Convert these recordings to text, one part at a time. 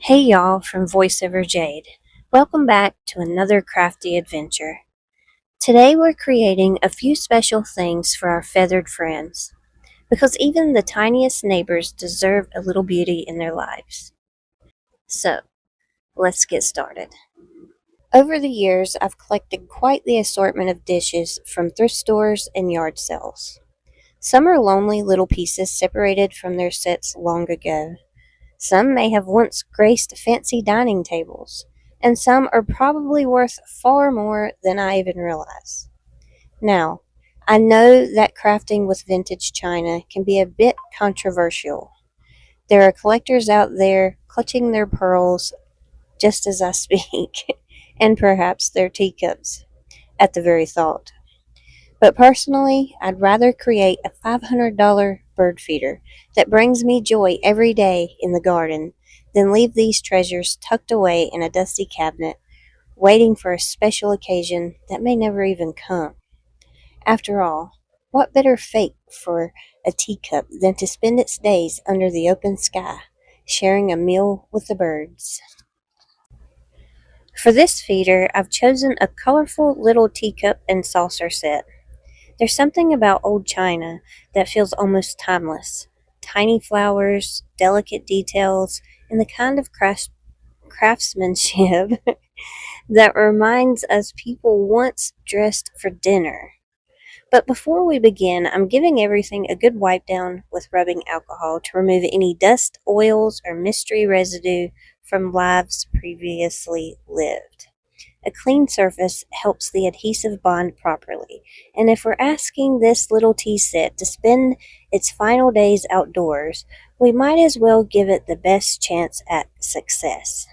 Hey y'all from VoiceOver Jade. Welcome back to another crafty adventure. Today we're creating a few special things for our feathered friends, because even the tiniest neighbors deserve a little beauty in their lives. So, let's get started. Over the years, I've collected quite the assortment of dishes from thrift stores and yard sales. Some are lonely little pieces separated from their sets long ago. Some may have once graced fancy dining tables, and some are probably worth far more than I even realize. Now, I know that crafting with vintage china can be a bit controversial. There are collectors out there clutching their pearls just as I speak, and perhaps their teacups at the very thought. But personally, I'd rather create a $500 bird feeder that brings me joy every day in the garden than leave these treasures tucked away in a dusty cabinet, waiting for a special occasion that may never even come. After all, what better fate for a teacup than to spend its days under the open sky, sharing a meal with the birds? For this feeder, I've chosen a colorful little teacup and saucer set. There's something about old china that feels almost timeless. Tiny flowers, delicate details, and the kind of craftsmanship that reminds us people once dressed for dinner. But before we begin, I'm giving everything a good wipe down with rubbing alcohol to remove any dust, oils, or mystery residue from lives previously lived. A clean surface helps the adhesive bond properly, and if we're asking this little tea set to spend its final days outdoors, we might as well give it the best chance at success.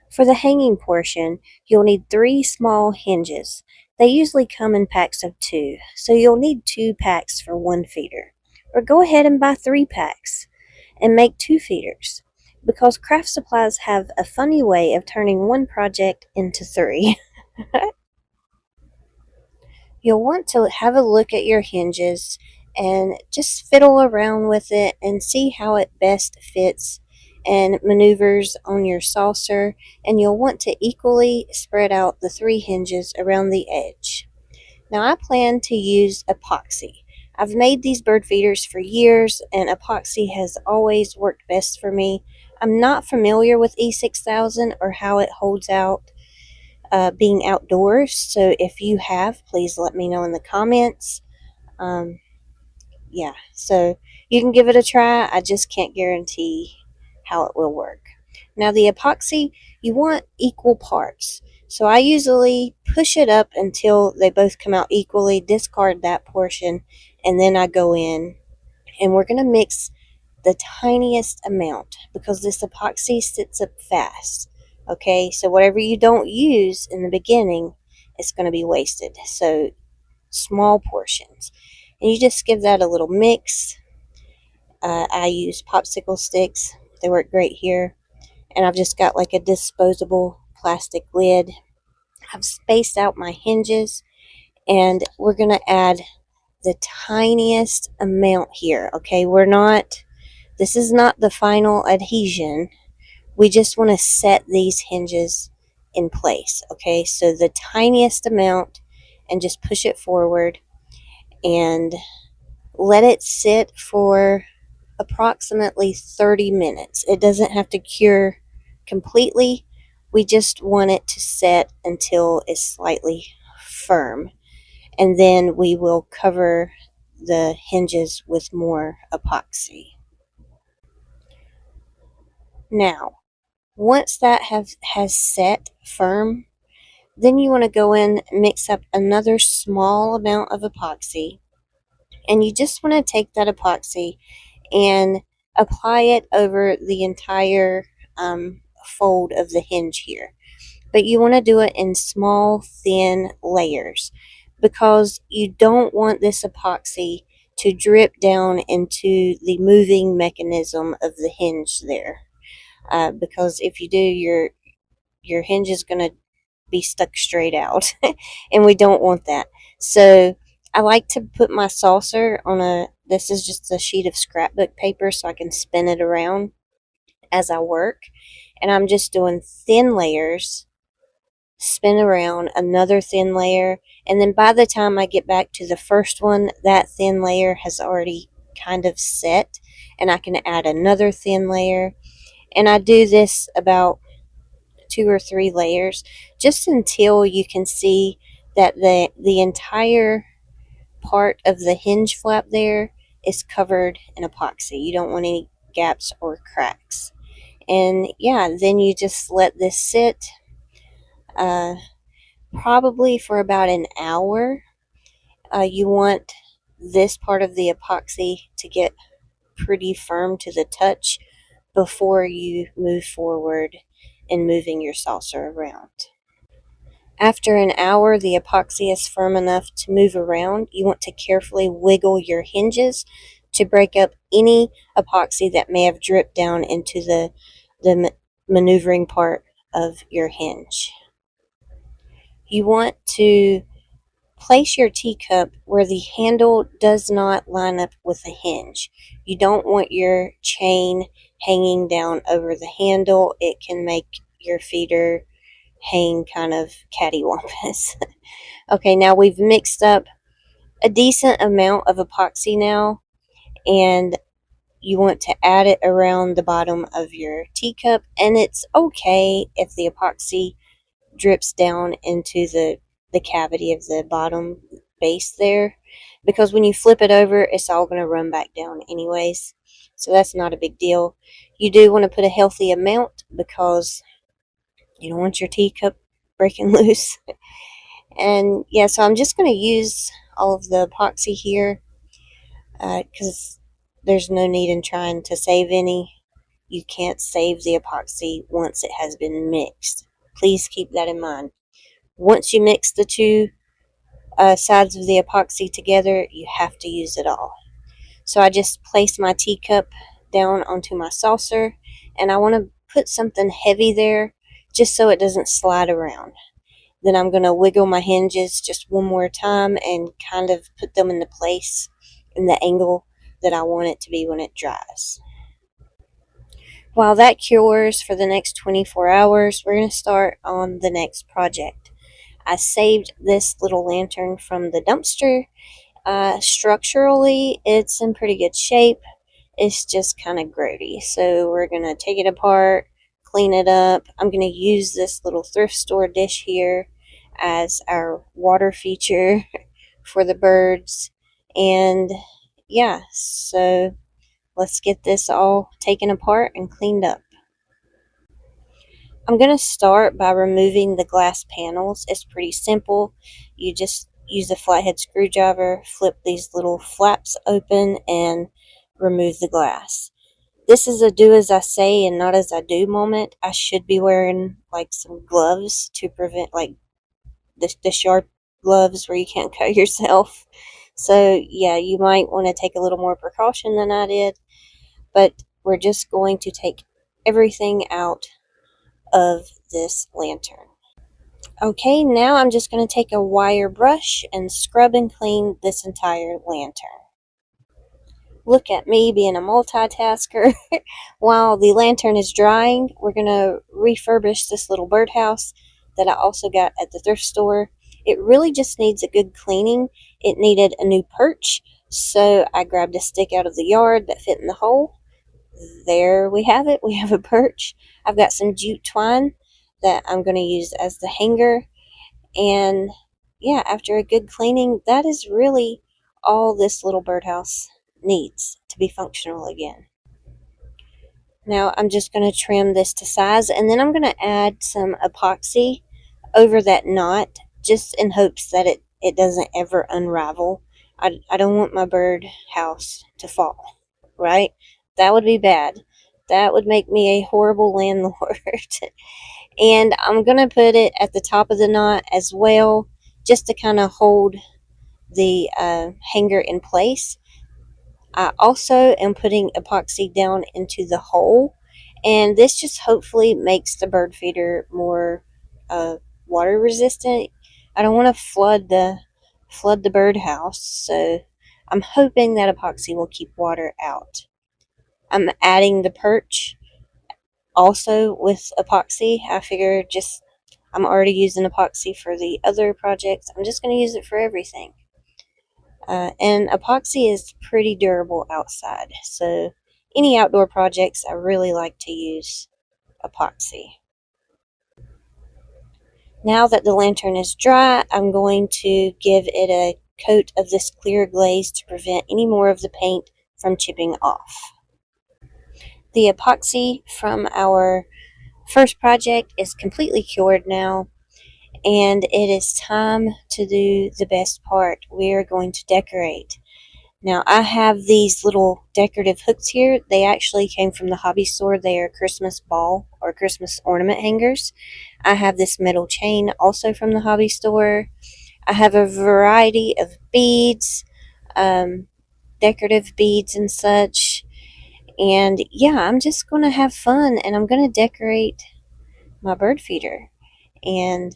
For the hanging portion, you'll need 3 small hinges. They usually come in packs of 2, so you'll need 2 packs for one feeder. Or go ahead and buy 3 packs and make 2 feeders, because craft supplies have a funny way of turning one project into 3. You'll want to have a look at your hinges and just fiddle around with it and see how it best fits and maneuvers on your saucer, and you'll want to equally spread out the 3 hinges around the edge. Now I plan to use epoxy. I've made these bird feeders for years, and epoxy has always worked best for me. I'm not familiar with E6000 or how it holds out being outdoors, so if you have, please let me know in the comments. Um, yeah, so you can give it a try. I just can't guarantee how it will work. Now, the epoxy, you want equal parts. So I usually push it up until they both come out equally, discard that portion, and then I go in and we're going to mix the tiniest amount because this epoxy sits up fast. Okay, so whatever you don't use in the beginning, it's going to be wasted. So small portions. And you just give that a little mix. I use popsicle sticks, they work great here. And I've just got like a disposable plastic lid. I've spaced out my hinges, and we're going to add the tiniest amount here. Okay, this is not the final adhesion. We just want to set these hinges in place. Okay, so the tiniest amount, and just push it forward and let it sit for approximately 30 minutes. It doesn't have to cure completely. We just want it to set until it's slightly firm. And then we will cover the hinges with more epoxy. Now, once that has set firm, then you want to go in, mix up another small amount of epoxy, and you just want to take that epoxy and apply it over the entire fold of the hinge here. But you want to do it in small, thin layers because you don't want this epoxy to drip down into the moving mechanism of the hinge there. Because if you do, your hinge is going to be stuck straight out, and we don't want that. So I like to put my saucer on this is just a sheet of scrapbook paper so I can spin it around as I work. and I'm just doing thin layers, spin around another thin layer, and then by the time I get back to the first one, that thin layer has already kind of set, and I can add another thin layer. And I do this about 2 or 3 layers just until you can see that the entire part of the hinge flap there is covered in epoxy. You don't want any gaps or cracks. And yeah, then you just let this sit uh, probably for about an hour. You want this part of the epoxy to get pretty firm to the touch before you move forward in moving your saucer around. After an hour, the epoxy is firm enough to move around. You want to carefully wiggle your hinges to break up any epoxy that may have dripped down into the maneuvering part of your hinge. You want to place your teacup where the handle does not line up with the hinge. You don't want your chain hanging down over the handle. It can make your feeder hang kind of cattywampus. Okay, now we've mixed up a decent amount of epoxy now, and you want to add it around the bottom of your teacup, and it's okay if the epoxy drips down into the cavity of the bottom base there, because when you flip it over, it's all going to run back down anyways, so that's not a big deal. You do want to put a healthy amount because you don't want your teacup breaking loose. And yeah, so I'm just going to use all of the epoxy here because there's no need in trying to save any. You can't save the epoxy once it has been mixed. Please keep that in mind. Once you mix the two sides of the epoxy together, you have to use it all. So I just place my teacup down onto my saucer, and I want to put something heavy there just so it doesn't slide around. Then I'm going to wiggle my hinges just one more time and kind of put them into place in the angle that I want it to be when it dries. While that cures for the next 24 hours, we're going to start on the next project. I saved this little lantern from the dumpster. Structurally, it's in pretty good shape. It's just kind of grody. So we're going to take it apart, clean it up. I'm going to use this little thrift store dish here as our water feature for the birds. And yeah, so let's get this all taken apart and cleaned up. I'm going to start by removing the glass panels. It's pretty simple. You just use a flathead screwdriver, flip these little flaps open, and remove the glass. This is a do as I say and not as I do moment. I should be wearing like some gloves to prevent like the sharp gloves where you can't cut yourself. So yeah, you might want to take a little more precaution than I did, but we're just going to take everything out of this lantern. Okay, now I'm just going to take a wire brush and scrub and clean this entire lantern. Look at me being a multitasker. While the lantern is drying, we're going to refurbish this little birdhouse that I also got at the thrift store. It really just needs a good cleaning. It needed a new perch, so I grabbed a stick out of the yard that fit in the hole. There we have it. We have a perch. I've got some jute twine that I'm going to use as the hanger. And yeah, after a good cleaning, that is really all this little birdhouse needs to be functional again. Now I'm just going to trim this to size, and then I'm going to add some epoxy over that knot just in hopes that it doesn't ever unravel. I don't want my bird house to fall, right? That would be bad. That would make me a horrible landlord. And I'm going to put it at the top of the knot as well, just to kind of hold the hanger in place. I also am putting epoxy down into the hole, and this just hopefully makes the bird feeder more water resistant. I don't want to flood the birdhouse, so I'm hoping that epoxy will keep water out. I'm adding the perch also with epoxy. I figure just I'm already using epoxy for the other projects. I'm just going to use it for everything. And epoxy is pretty durable outside. So any outdoor projects, I really like to use epoxy. Now that the lantern is dry, I'm going to give it a coat of this clear glaze to prevent any more of the paint from chipping off. The epoxy from our first project is completely cured now, and it is time to do the best part. We are going to decorate. Now, I have these little decorative hooks here. They actually came from the hobby store. They are Christmas ball or Christmas ornament hangers. I have this metal chain also from the hobby store. I have a variety of beads, um, decorative beads and such. And yeah, I'm just going to have fun and I'm going to decorate my bird feeder. And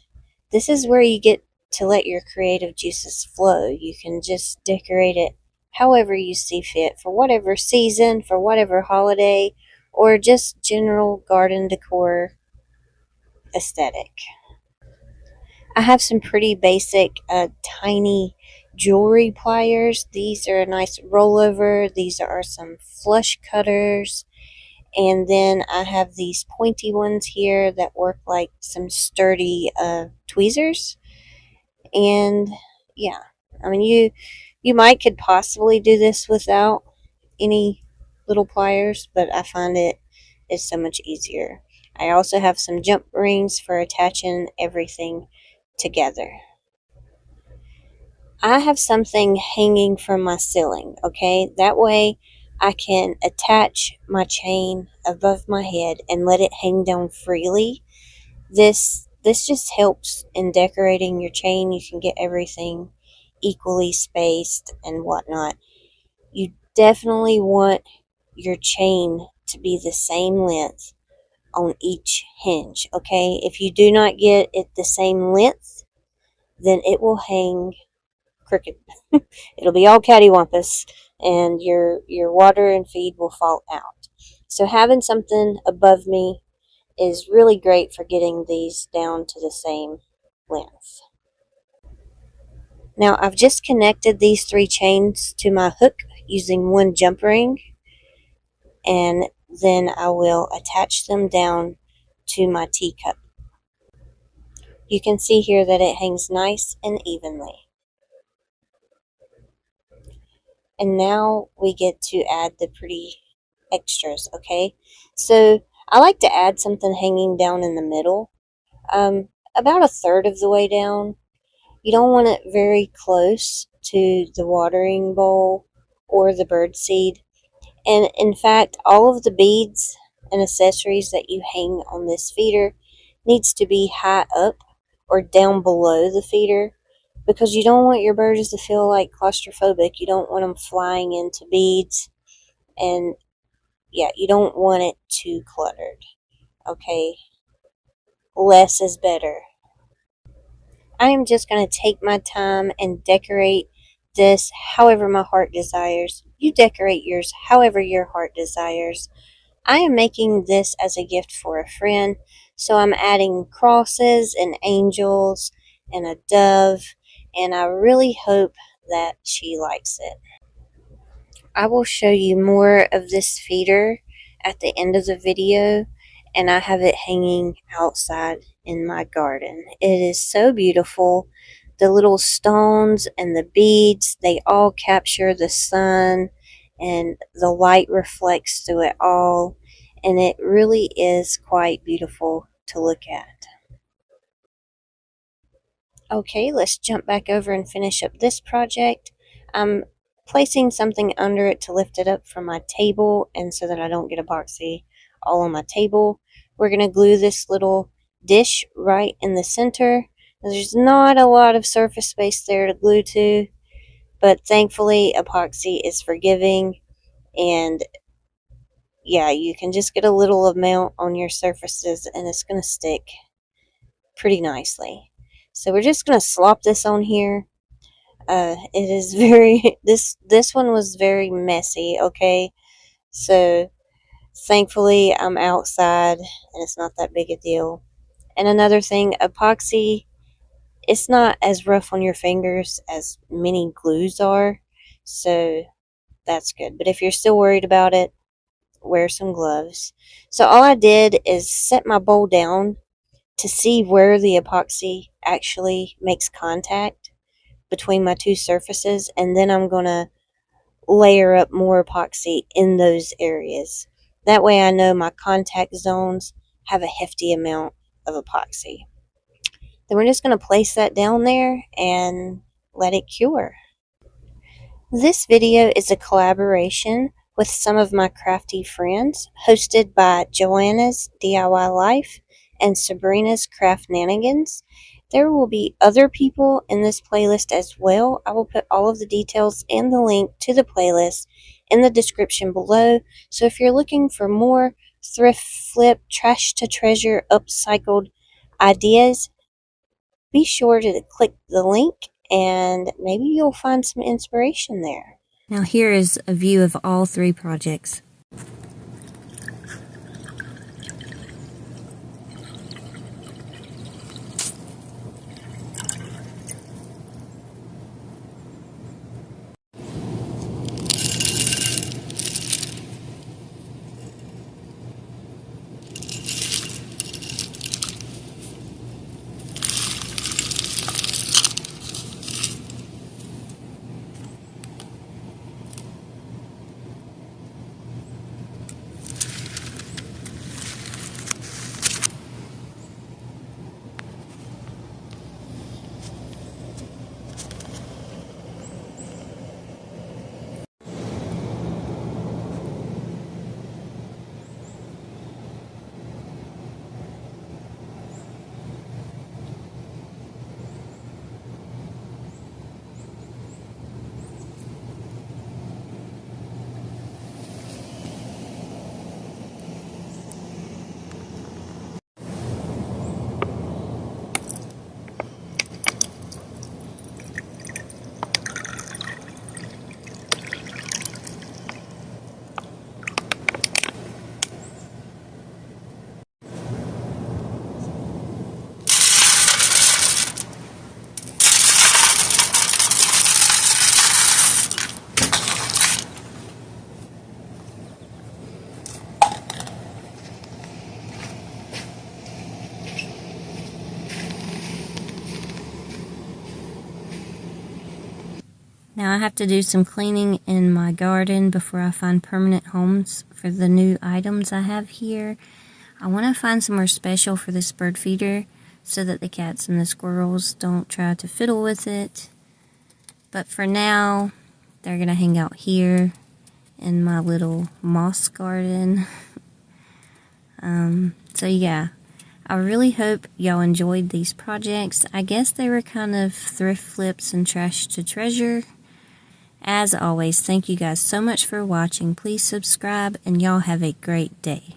this is where you get to let your creative juices flow. You can just decorate it however you see fit for whatever season, for whatever holiday, or just general garden decor aesthetic. I have some pretty basic, tiny jewelry pliers. These are a nice rollover. These are some flush cutters. And then I have these pointy ones here that work like some sturdy tweezers. And yeah, I mean you might could possibly do this without any little pliers, but I find it is so much easier. I also have some jump rings for attaching everything together. I have something hanging from my ceiling, okay? That way I can attach my chain above my head and let it hang down freely. This just helps in decorating your chain. You can get everything equally spaced and whatnot. You definitely want your chain to be the same length on each hinge, okay? If you do not get it the same length, then it will hang crooked. It'll be all cattywampus, and your water and feed will fall out. So having something above me is really great for getting these down to the same length. Now I've just connected these three chains to my hook using one jump ring, and then I will attach them down to my teacup. You can see here that it hangs nice and evenly. And now we get to add the pretty extras, okay? So I like to add something hanging down in the middle, about a third of the way down. You don't want it very close to the watering bowl or the bird seed. And in fact, all of the beads and accessories that you hang on this feeder needs to be high up or down below the feeder, because you don't want your birds to feel like claustrophobic. You don't want them flying into beads, and yeah, you don't want it too cluttered. Okay, less is better. I am just going to take my time and decorate this however my heart desires. You decorate yours however your heart desires. I am making this as a gift for a friend, so I'm adding crosses and angels and a dove, and I really hope that she likes it. I will show you more of this feeder at the end of the video, and I have it hanging outside in my garden. It is so beautiful. The little stones and the beads, they all capture the sun, and the light reflects through it all, and it really is quite beautiful to look at. Okay, let's jump back over and finish up this project. I'm placing something under it to lift it up from my table, and so that I don't get epoxy all on my table. We're going to glue this little dish right in the center. There's not a lot of surface space there to glue to, but thankfully epoxy is forgiving, and yeah, you can just get a little amount on your surfaces and it's going to stick pretty nicely. So we're just going to slop this on here. It is very, this one was very messy, okay? So Thankfully, I'm outside and it's not that big a deal. And another thing, epoxy, it's not as rough on your fingers as many glues are, so that's good. But if you're still worried about it, wear some gloves. So all I did is set my bowl down to see where the epoxy actually makes contact between my two surfaces, and then I'm going to layer up more epoxy in those areas. That way I know my contact zones have a hefty amount of epoxy. Then we're just going to place that down there and let it cure. This video is a collaboration with some of my crafty friends, hosted by Joanna's DIY Life and Sabrina's Craft Nanigans. There will be other people in this playlist as well. I will put all of the details and the link to the playlist in the description below. So if you're looking for more thrift flip, trash to treasure, upcycled ideas, be sure to click the link and maybe you'll find some inspiration there. Now here is a view of all three projects. Now I have to do some cleaning in my garden before I find permanent homes for the new items I have here. I want to find somewhere special for this bird feeder so that the cats and the squirrels don't try to fiddle with it. But for now, they're going to hang out here in my little moss garden. So yeah, I really hope y'all enjoyed these projects. I guess they were kind of thrift flips and trash to treasure. As always, thank you guys so much for watching. Please subscribe and y'all have a great day.